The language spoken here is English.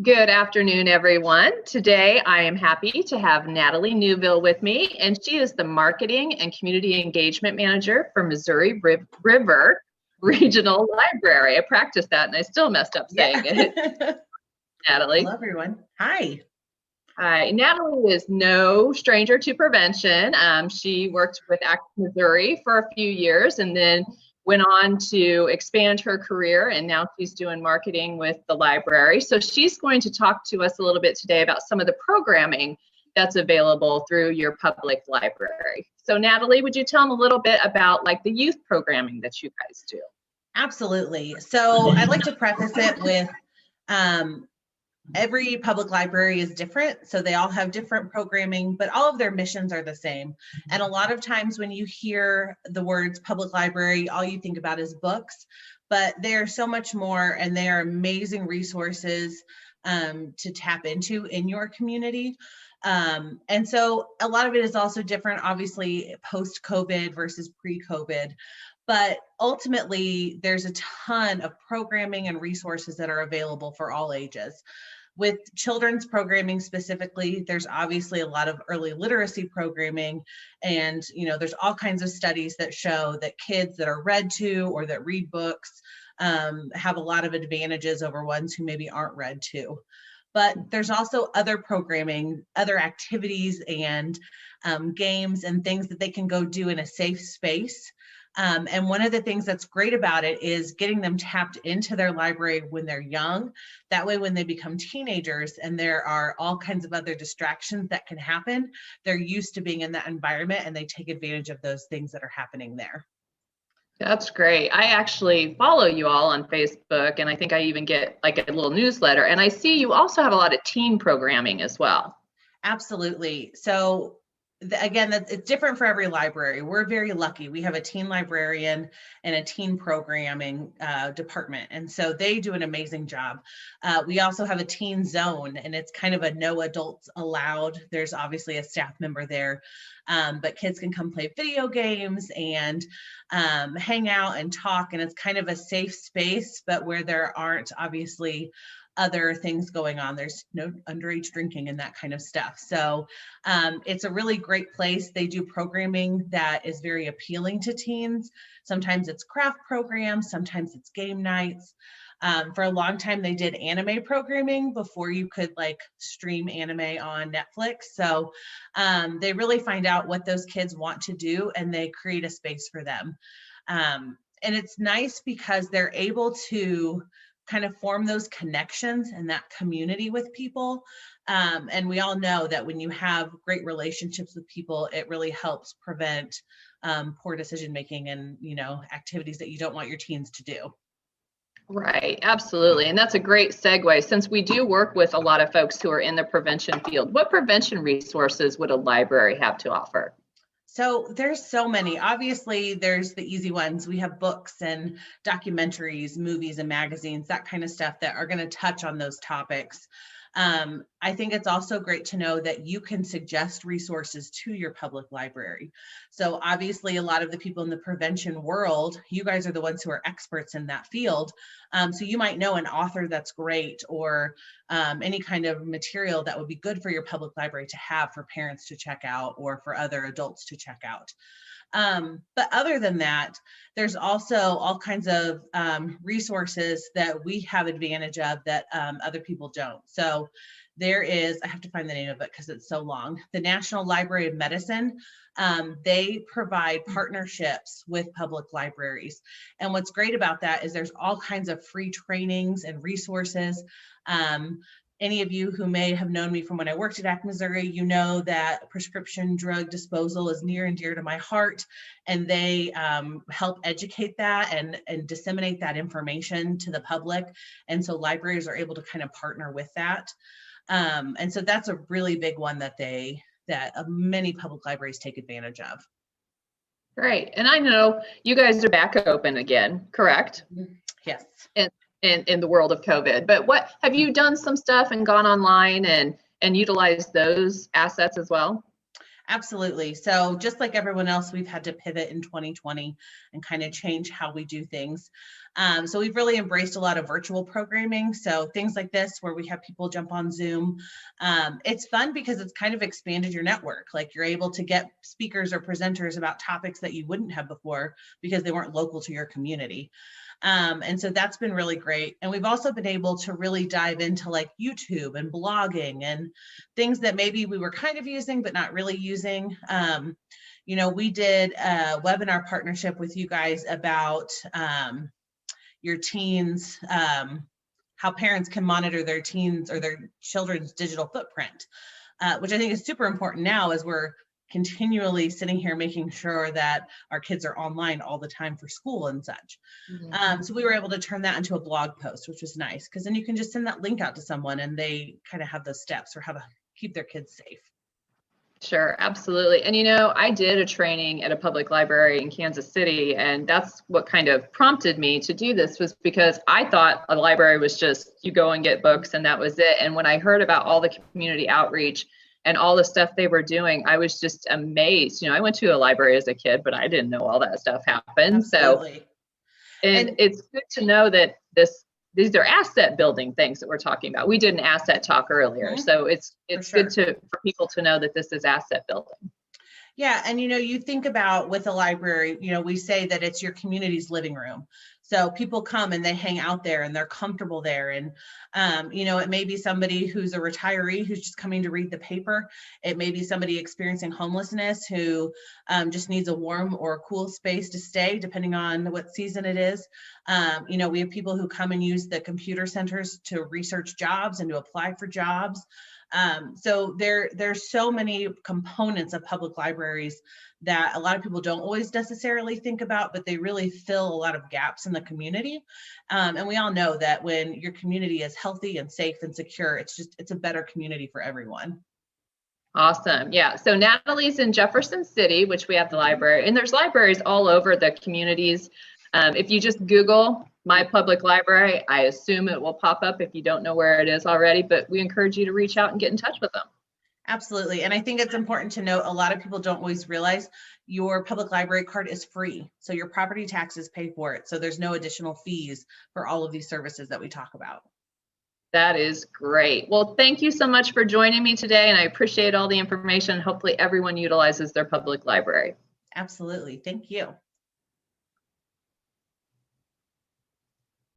Good afternoon, everyone. Today, I am happy to have Natalie Newville with me, and she is the Marketing and Community Engagement Manager for Missouri River Regional Library. I practiced that, and I still messed up saying it. Natalie. Hello, everyone. Hi. Hi. Natalie is no stranger to prevention. She worked with ACT Missouri for a few years and then went on to expand her career, and now she's doing marketing with the library. So she's going to talk to us a little bit today about some of the programming that's available through your public library. So Natalie, would you tell them a little bit about like the youth programming that you guys do? Absolutely. So I'd like to preface it with every public library is different. So they all have different programming, but all of their missions are the same. And a lot of times when you hear the words public library, all you think about is books, but they are so much more, and they are amazing resources to tap into in your community. And so a lot of it is also different, obviously, post-COVID versus pre-COVID. But ultimately, there's a ton of programming and resources that are available for all ages. With children's programming specifically, there's obviously a lot of early literacy programming, and there's all kinds of studies that show that kids that are read to or that read books have a lot of advantages over ones who maybe aren't read to. But there's also other programming, other activities and games and things that they can go do in a safe space. And one of the things that's great about it is getting them tapped into their library when they're young. That way, when they become teenagers and there are all kinds of other distractions that can happen, they're used to being in that environment and they take advantage of those things that are happening there. That's great. I actually follow you all on Facebook, and I think I even get like a little newsletter. And I see you also have a lot of teen programming as well. Absolutely. So again, it's different for every library. We're very lucky. We have a teen librarian and a teen programming department. And so they do an amazing job. We also have a teen zone, and it's kind of a no adults allowed. There's obviously a staff member there, but kids can come play video games and hang out and talk. And it's kind of a safe space, but where there aren't obviously other things going on. There's no underage drinking and that kind of stuff. So it's a really great place. They do programming that is very appealing to teens. Sometimes it's craft programs, sometimes it's game nights. For a long time, they did anime programming before you could like stream anime on Netflix. So they really find out what those kids want to do and they create a space for them. And it's nice because they're able to kind of form those connections and that community with people. And we all know that when you have great relationships with people, it really helps prevent poor decision-making and, activities that you don't want your teens to do. Right, absolutely. And that's a great segue. Since we do work with a lot of folks who are in the prevention field, what prevention resources would a library have to offer? So there's so many. Obviously, there's the easy ones. We have books and documentaries, movies and magazines, that kind of stuff that are going to touch on those topics. I think it's also great to know that you can suggest resources to your public library. So obviously, a lot of the people in the prevention world, you guys are the ones who are experts in that field. So you might know an author that's great, or any kind of material that would be good for your public library to have for parents to check out or for other adults to check out. But other than that, there's also all kinds of resources that we have advantage of that other people don't. So there is, I have to find the name of it because it's so long, the National Library of Medicine. They provide partnerships with public libraries. And what's great about that is there's all kinds of free trainings and resources. Any of you who may have known me from when I worked at ACT Missouri, you know that prescription drug disposal is near and dear to my heart, and they help educate that and disseminate that information to the public. And so libraries are able to kind of partner with that. And so that's a really big one that many public libraries take advantage of. Great. And I know you guys are back open again, correct? Yes. In the world of COVID, but what have you done some stuff and gone online and utilized those assets as well? Absolutely. So just like everyone else, we've had to pivot in 2020 and kind of change how we do things. So we've really embraced a lot of virtual programming. So things like this, where we have people jump on Zoom, it's fun because it's kind of expanded your network. Like you're able to get speakers or presenters about topics that you wouldn't have before because they weren't local to your community. And so that's been really great. And we've also been able to really dive into like YouTube and blogging and things that maybe we were kind of using, but not really using. We did a webinar partnership with you guys about your teens, how parents can monitor their teens or their children's digital footprint, which I think is super important now as we're continually sitting here making sure that our kids are online all the time for school and such. Mm-hmm. So we were able to turn that into a blog post, which was nice because then you can just send that link out to someone and they kind of have those steps for how to keep their kids safe. Sure, absolutely. And I did a training at a public library in Kansas City, and that's what kind of prompted me to do this, was because I thought a library was just you go and get books and that was it. And when I heard about all the community outreach and all the stuff they were doing, I was just amazed. I went to a library as a kid, but I didn't know all that stuff happened. Absolutely. So and it's good to know that these are asset building things that we're talking about. We did an asset talk earlier. Mm-hmm. So it's sure. good for people to know that this is asset building. Yeah. And, you think about with a library, we say that it's your community's living room. So people come and they hang out there and they're comfortable there. And, it may be somebody who's a retiree who's just coming to read the paper. It may be somebody experiencing homelessness who just needs a warm or a cool space to stay, depending on what season it is. We have people who come and use the computer centers to research jobs and to apply for jobs. So there's so many components of public libraries that a lot of people don't always necessarily think about, but they really fill a lot of gaps in the community. And we all know that when your community is healthy and safe and secure, it's a better community for everyone. Awesome. Yeah. So Natalie's in Jefferson City, which we have the library, and there's libraries all over the communities. If you just Google my public library, I assume it will pop up if you don't know where it is already, but we encourage you to reach out and get in touch with them. Absolutely. And I think it's important to note, a lot of people don't always realize your public library card is free. So your property taxes pay for it. So there's no additional fees for all of these services that we talk about. That is great. Well, thank you so much for joining me today. And I appreciate all the information. Hopefully everyone utilizes their public library. Absolutely. Thank you.